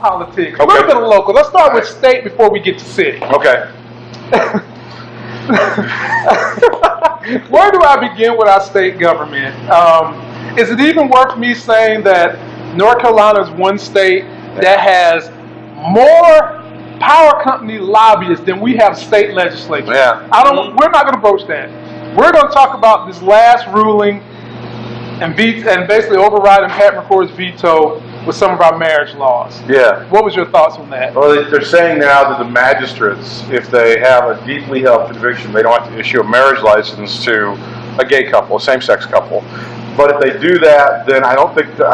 politics. A little bit of local. Let's start with state before we get to city. Okay. Where do I begin with our state government? Is it even worth me saying that North Carolina is one state that has more power company lobbyists than we have state legislatures? Yeah. We're not going to broach that. We're going to talk about this last ruling and basically overriding Pat McCory's veto with some of our marriage laws. Yeah. What was your thoughts on that? Well, they're saying now that the magistrates, if they have a deeply held conviction, they don't have to issue a marriage license to a gay couple, a same-sex couple. But if they do that, then I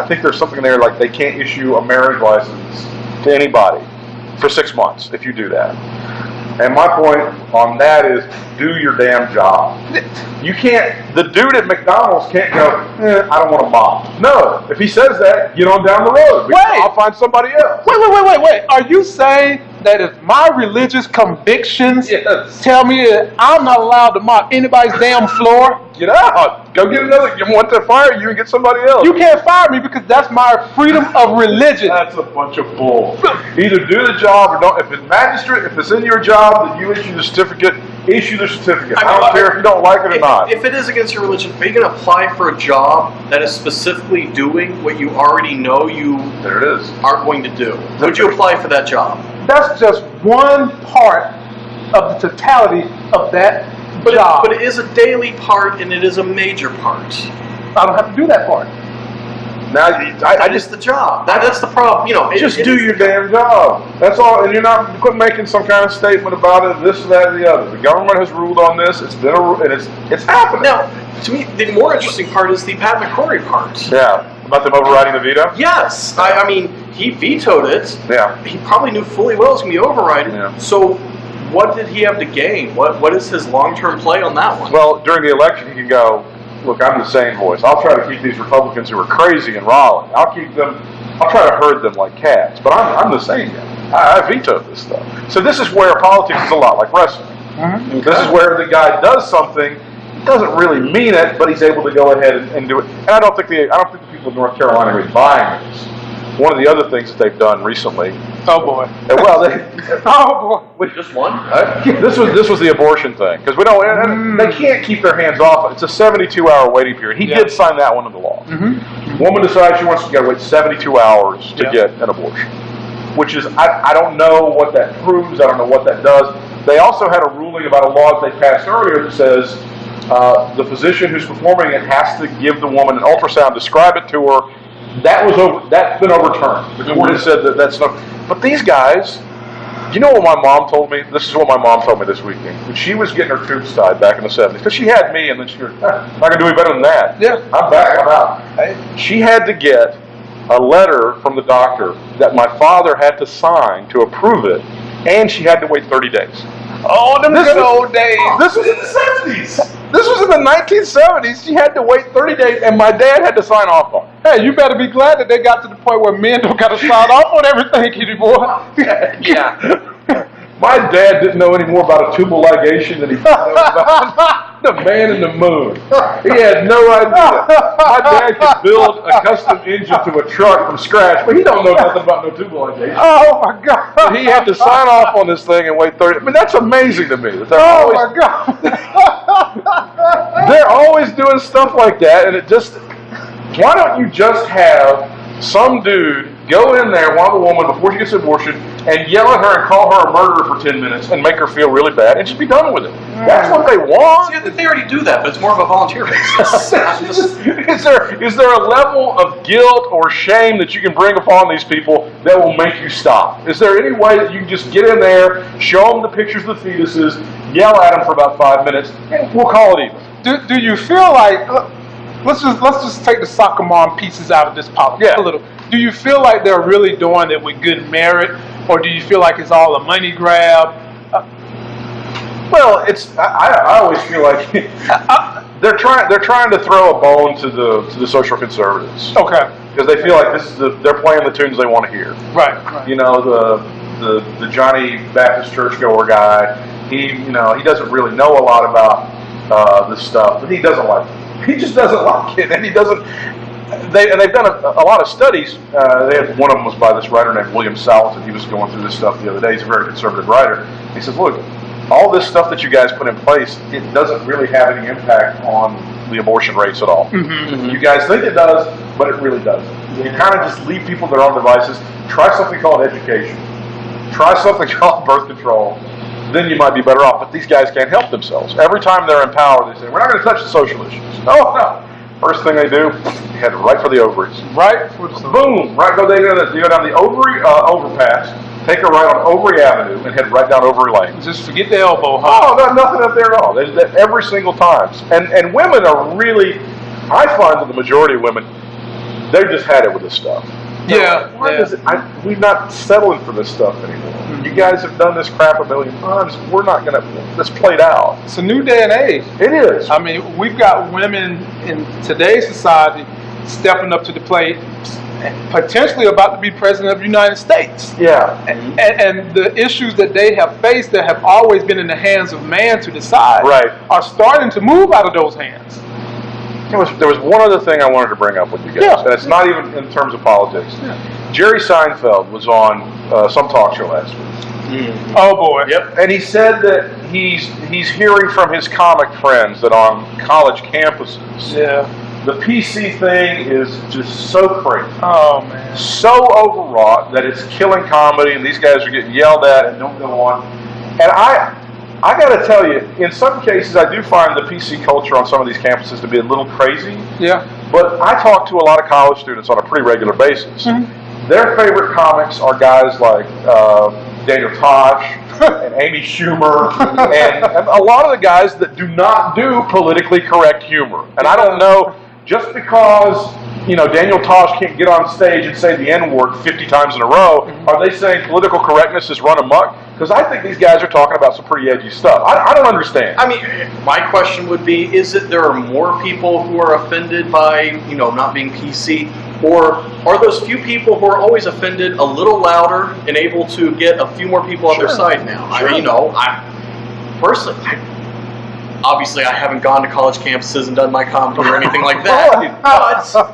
think there's something there like they can't issue a marriage license to anybody for 6 months if you do that. And my point on that is, do your damn job. You can't, the dude at McDonald's can't go, I don't want to mop. No, if he says that, get on down the road. I'll find somebody else. Wait. Are you saying that if my religious convictions tell me that I'm not allowed to mop anybody's damn floor? Get out. Go get another. You want to fire you and get somebody else. You can't fire me because that's my freedom of religion. That's a bunch of bull. Either do the job or don't. If it's magistrate, if it's in your job that you issue the certificate, issue the certificate. I don't care if you don't like it or not. If it is against your religion, are you going to apply for a job that is specifically doing what you already know you aren't going to do? Would you apply for that job? That's just one part of the totality of that job. But it is a daily part and it is a major part. I don't have to do that part. Now, I just the job. That's the problem. You know, just do your damn job. That's all. And you're not quit making some kind of statement about it. This, that, and the other. The government has ruled on this. It's been and it's happening. Now, to me, the more interesting part is the Pat McCory part. Yeah, about them overriding the veto. Yes, I mean he vetoed it. Yeah, he probably knew fully well it was going to be overridden. Yeah. So, what did he have to gain? What is his long-term play on that one? Well, during the election, he can go, look, I'm the same voice. I'll try to keep these Republicans who are crazy in Raleigh. I'll try to herd them like cats. But I'm the same guy. I vetoed this stuff. So this is where politics is a lot like wrestling. Mm-hmm. This is where the guy does something, he doesn't really mean it, but he's able to go ahead and do it. And I don't think the people of North Carolina are really buying this. One of the other things that they've done recently. Oh boy. Well, oh boy. Wait, just one? This was the abortion thing because we don't. They can't keep their hands off it. It's a 72-hour waiting period. He did sign that one into law. Mm-hmm. Woman decides she wants to wait 72 hours to get an abortion, which is I don't know what that proves. I don't know what that does. They also had a ruling about a law that they passed earlier that says the physician who's performing it has to give the woman an ultrasound, describe it to her. That's been overturned. The court has said that that's not. But these guys, you know what my mom told me? This is what my mom told me this weekend. When she was getting her tubes tied back in the 70s, because she had me, and then she goes, I'm not going to do any better than that. Yeah. I'm back, I'm out. She had to get a letter from the doctor that my father had to sign to approve it, and she had to wait 30 days. Oh, them good old days. This was in the 70s. This was in the 1970s. She had to wait 30 days, and my dad had to sign off on it. Hey, you better be glad that they got to the point where men don't got to sign off on everything anymore. Yeah. My dad didn't know any more about a tubal ligation than he found out about the man in the moon. He had no idea. My dad could build a custom engine to a truck from scratch, but he don't know nothing about no tubal ligation. Oh my God! He had to sign off on this thing and wait 30. I mean, that's amazing to me. My God! They're always doing stuff like that, and it just. Why don't you just have some dude go in there, one woman, before she gets an abortion, and yell at her and call her a murderer for 10 minutes and make her feel really bad and just be done with it? That's what they want. See, they already do that, but it's more of a volunteer basis. Is there a level of guilt or shame that you can bring upon these people that will make you stop? Is there any way that you can just get in there, show them the pictures of the fetuses, yell at them for about 5 minutes, and we'll call it even? Do you feel like... Let's just take the soccer mom pieces out of this politics a little. Do you feel like they're really doing it with good merit, or do you feel like it's all a money grab? Well, it's. I always feel like they're trying to throw a bone to the social conservatives. Okay. Because they feel like they're playing the tunes they want to hear. Right. You know, the Johnny Baptist churchgoer guy. He doesn't really know a lot about this stuff, but he doesn't like it. He just doesn't like it, and he doesn't. they've done a lot of studies. One of them was by this writer named William Salatin. He was going through this stuff the other day. He's a very conservative writer. He says, look, all this stuff that you guys put in place, it doesn't really have any impact on the abortion rates at all. Mm-hmm. You guys think it does, but it really doesn't. You kind of just leave people their own devices. Try something called education. Try something called birth control. Then you might be better off. But these guys can't help themselves. Every time they're in power, they say, we're not going to touch the social issues. No. First thing they do, head right for the ovaries. Right? Boom! Right, go down the ovary overpass, take a right on Ovary Avenue, and head right down Ovary Lane. Just forget the elbow, huh? Oh, no, nothing up there at all. Every single time. And women are really, I find that the majority of women, they've just had it with this stuff. We're not settling for this stuff anymore. Mm-hmm. You guys have done this crap a million times. We're not going to, this played out. It's a new day and age. It is. I mean, we've got women in today's society stepping up to the plate, potentially about to be president of the United States. Yeah. And the issues that they have faced that have always been in the hands of man to decide are starting to move out of those hands. There was one other thing I wanted to bring up with you guys, and it's not even in terms of politics. Yeah. Jerry Seinfeld was on some talk show last week. Mm. Oh boy! Yep. And he said that he's hearing from his comic friends that on college campuses, the PC thing is just so crazy. Oh man! So overwrought that it's killing comedy, and these guys are getting yelled at and don't go on. And I got to tell you, in some cases, I do find the PC culture on some of these campuses to be a little crazy. Yeah. But I talk to a lot of college students on a pretty regular basis. Mm-hmm. Their favorite comics are guys like Daniel Tosh and Amy Schumer and a lot of the guys that do not do politically correct humor. And I don't know, just because Daniel Tosh can't get on stage and say the N-word 50 times in a row, are they saying political correctness is run amok? Because I think these guys are talking about some pretty edgy stuff. I don't understand. I mean, my question would be, is it there are more people who are offended by, not being PC? Or are those few people who are always offended a little louder and able to get a few more people on their side now? Sure. Obviously, I haven't gone to college campuses and done my comedy or anything like that.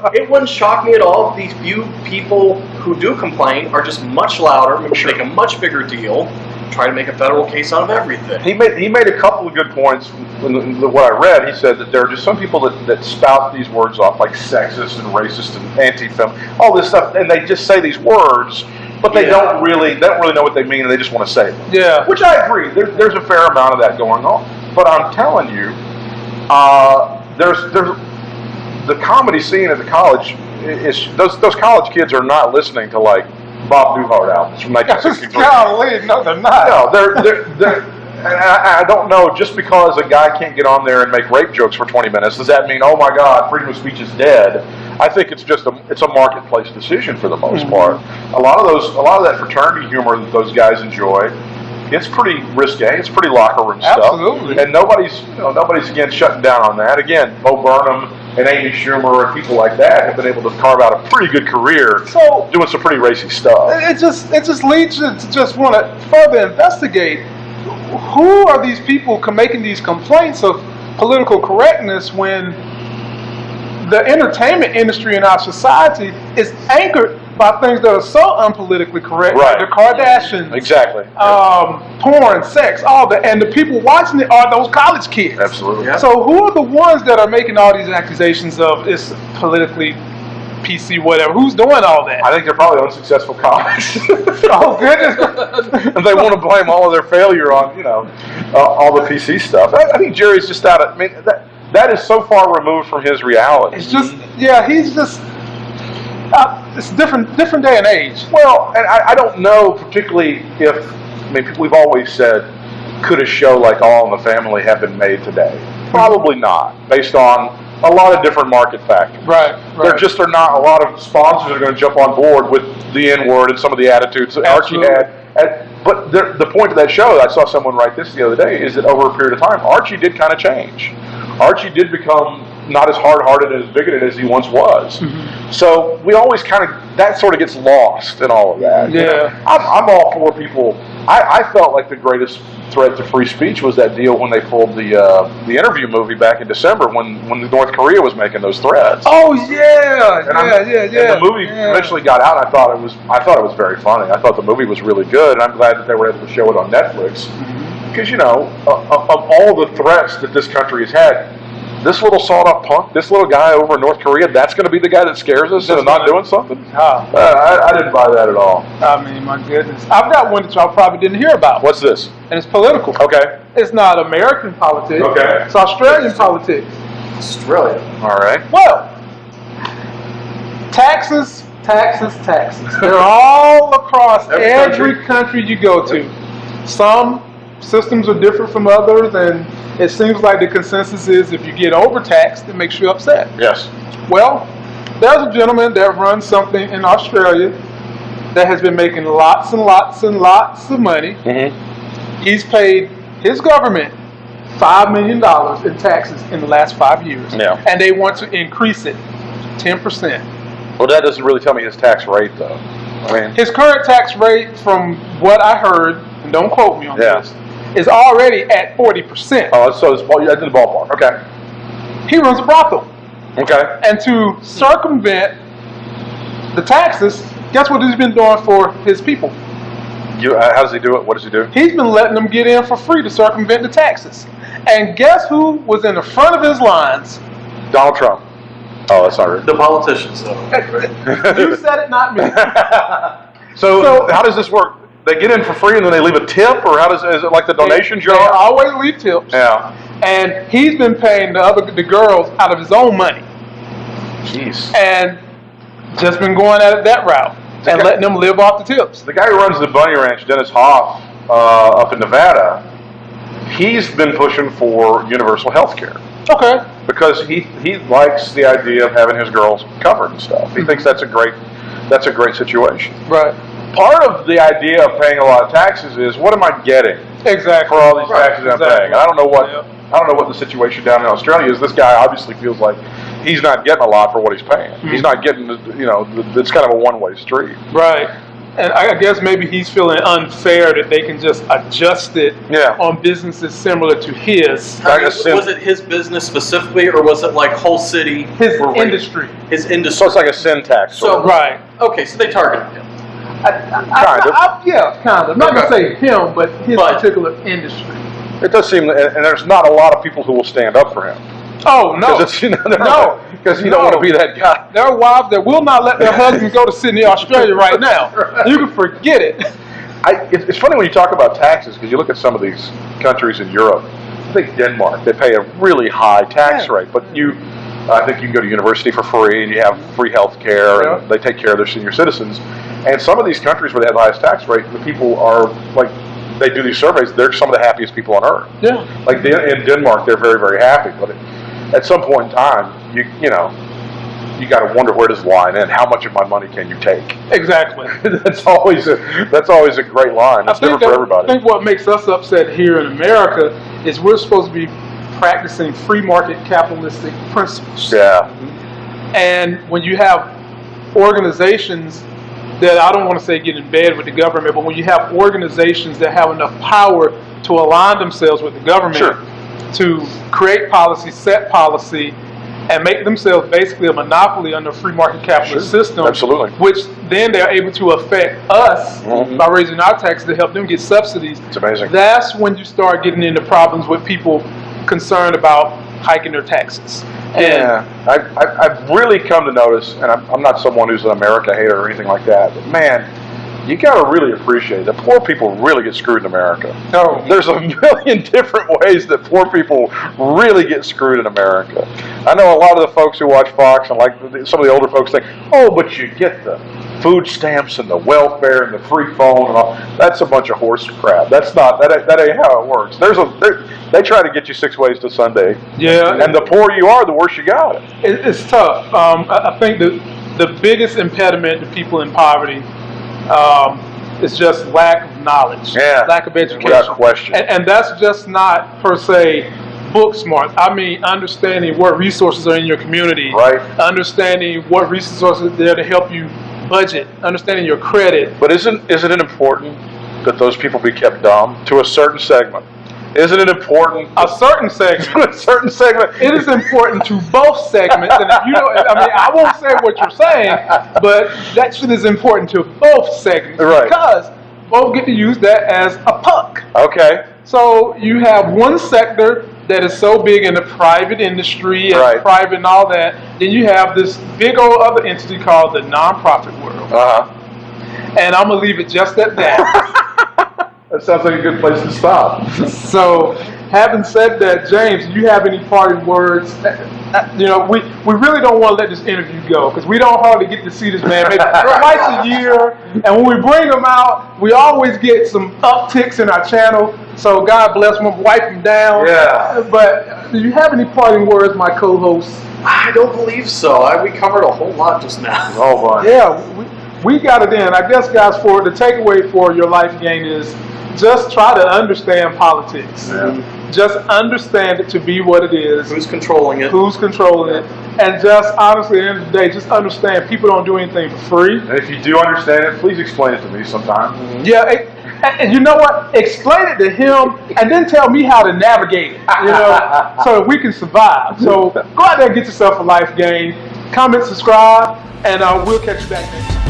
But it wouldn't shock me at all if these few people who do complain are just much louder, make a much bigger deal, try to make a federal case out of everything. He made a couple of good points in what I read. He said that there are just some people that spout these words off like sexist and racist and anti-fem, all this stuff, and they just say these words, but they don't really know what they mean, and they just want to say them. Yeah. Which I agree. There's a fair amount of that going on. But I'm telling you, there's the comedy scene at the college is those college kids are not listening to like Bob Newhart albums from 1963. Golly, no, they're not. No, they're I don't know. Just because a guy can't get on there and make rape jokes for 20 minutes, does that mean, oh my God, freedom of speech is dead? I think it's just a marketplace decision for the most part. A lot of that fraternity humor that those guys enjoy, it's pretty risque. It's pretty locker room stuff. Absolutely. And nobody's again shutting down on that. Again, Bo Burnham and Amy Schumer and people like that have been able to carve out a pretty good career doing some pretty racy stuff. It just leads you to just want to further investigate who are these people making these complaints of political correctness when the entertainment industry in our society is anchored by things that are so unpolitically correct, right? The Kardashians, exactly, porn, sex, all that, and the people watching it are those college kids. Absolutely. Yeah. So who are the ones that are making all these accusations of it's politically PC, whatever? Who's doing all that? I think they're probably unsuccessful comics. Oh goodness! And they want to blame all of their failure on all the PC stuff. I think Jerry's just out of. I mean that is so far removed from his reality. It's just he's just. It's a different day and age. Well, and I don't know particularly we've always said, could a show like All in the Family have been made today? Probably not, based on a lot of different market factors. Right. There just are not a lot of sponsors that are going to jump on board with the N-word and some of the attitudes that Archie had. But the point of that show, I saw someone write this the other day, is that over a period of time, Archie did kind of change. Archie did become not as hard-hearted and as bigoted as he once was. Mm-hmm. So we always that sort of gets lost in all of that. Yeah. You know? I'm all for people. I felt like the greatest threat to free speech was that deal when they pulled the Interview movie back in December when North Korea was making those threats. Oh yeah, And the movie eventually got out, and I thought it was very funny. I thought the movie was really good, and I'm glad that they were able to show it on Netflix. Because of all the threats that this country has had, this little sawed-off punk, this little guy over in North Korea, that's going to be the guy that scares us into not doing something? I didn't buy that at all. I mean, my goodness. I've got one that y'all probably didn't hear about. What's this? And it's political. Okay. It's not American politics. Okay. It's Australian politics. Australia. All right. Well, taxes. They're all across every country you go to. Some systems are different from others, and it seems like the consensus is if you get overtaxed, it makes you upset. Yes. Well, there's a gentleman that runs something in Australia that has been making lots and lots and lots of money. Mm-hmm. He's paid his government $5 million in taxes in the last 5 years. Yeah. And they want to increase it 10%. Well, that doesn't really tell me his tax rate, though. I mean, His current tax rate, from what I heard, and don't quote me on this, is already at 40%. oh, so it's in the ballpark. Okay. He runs a brothel. Okay. And to circumvent the taxes, guess what he's been doing for his people? How does he do it? What does he do? He's been letting them get in for free to circumvent the taxes. And guess who was in the front of his lines? Donald Trump. Oh, that's not right. The politicians, though. You said it, not me. So how does this work? They get in for free and then they leave a tip, or is it like the donation They jar? always leave tips. Yeah. And he's been paying the girls out of his own money. Jeez. And just been going at it that route and letting them live off the tips. The guy who runs the Bunny Ranch, Dennis Hoff, up in Nevada, he's been pushing for universal health care. Okay. Because he likes the idea of having his girls covered and stuff. He thinks that's a great situation. Right. Part of the idea of paying a lot of taxes is, what am I getting Exactly. for all these taxes I'm Exactly. paying? And I don't know what the situation down in Australia is. This guy obviously feels like he's not getting a lot for what he's paying. Mm-hmm. He's not getting, it's kind of a one-way street. Right. And I guess maybe he's feeling unfair that they can just adjust it on businesses similar to his. Was it his business specifically, or was it like whole city? His industry. His industry. So it's like a sin tax. So right. Okay, so they targeted him. Kind of. I'm not going to say him, but his particular industry. It does seem, and there's not a lot of people who will stand up for him. Oh, no. Because you don't want to be that guy. There are wives that will not let their husbands go to Sydney, Australia right now. You can forget it. It's funny when you talk about taxes, because you look at some of these countries in Europe. I think Denmark, they pay a really high tax rate, but I think you can go to university for free, and you have free health care, and they take care of their senior citizens. And some of these countries where they have the highest tax rate, the people are, like, they do these surveys, they're some of the happiest people on earth. Yeah. Like in Denmark, they're very, very happy, but at some point in time, you got to wonder, where does the line end? How much of my money can you take? Exactly. That's always a great line. It's different for everybody. I think what makes us upset here in America is we're supposed to be practicing free market capitalistic principles. Yeah. And when you have organizations that, I don't want to say get in bed with the government, but when you have organizations that have enough power to align themselves with the government to create policy, set policy, and make themselves basically a monopoly under a free market capitalist system. Absolutely. Which then they're able to affect us by raising our taxes to help them get subsidies. It's amazing. That's when you start getting into problems with people concerned about hiking their taxes. I've really come to notice, and I'm not someone who's an America hater or anything like that, but man, you got to really appreciate that poor people really get screwed in America. Oh. There's a million different ways that poor people really get screwed in America. I know a lot of the folks who watch Fox, and like some of the older folks think, oh, but you get the food stamps and the welfare and the free phone and all. That's a bunch of horse crap. That ain't how it works. They try to get you 6 ways to Sunday. Yeah. And the poorer you are, the worse you got it. It's tough. I think the biggest impediment to people in poverty is just lack of knowledge, lack of education. Without question. And that's just not per se book smart. I mean, understanding what resources are in your community. Right. Understanding what resources are there to help you budget. Understanding your credit. But isn't it important that those people be kept dumb to a certain segment? Isn't it important? A certain segment. A certain segment. It is important to both segments. And if you don't, I mean, I won't say what you're saying, but that shit is important to both segments. Right. Because both get to use that as a puck. Okay. So you have one sector that is so big in the private industry and Right. private and all that. Then you have this big old other entity called the nonprofit world. And I'm going to leave it just at that. That sounds like a good place to stop. So, having said that, James, do you have any parting words? You know, we really don't want to let this interview go because we don't hardly get to see this man maybe twice a year. And when we bring him out, we always get some upticks in our channel. So God bless him, wipe him down. Yeah. But do you have any parting words, my co-host? I don't believe so. We covered a whole lot just now. Oh, boy. Yeah, we got it in. I guess, guys, for the takeaway for your life gain is just try to understand politics. Yeah. Just understand it to be what it is. Who's controlling it? Who's controlling it. And just honestly, at the end of the day, just understand people don't do anything for free. And if you do understand it, please explain it to me sometime. Yeah, and you know what? Explain it to him and then tell me how to navigate it, you know, so that we can survive. So go out there and get yourself a life gain. Comment, subscribe, and we'll catch you back next time.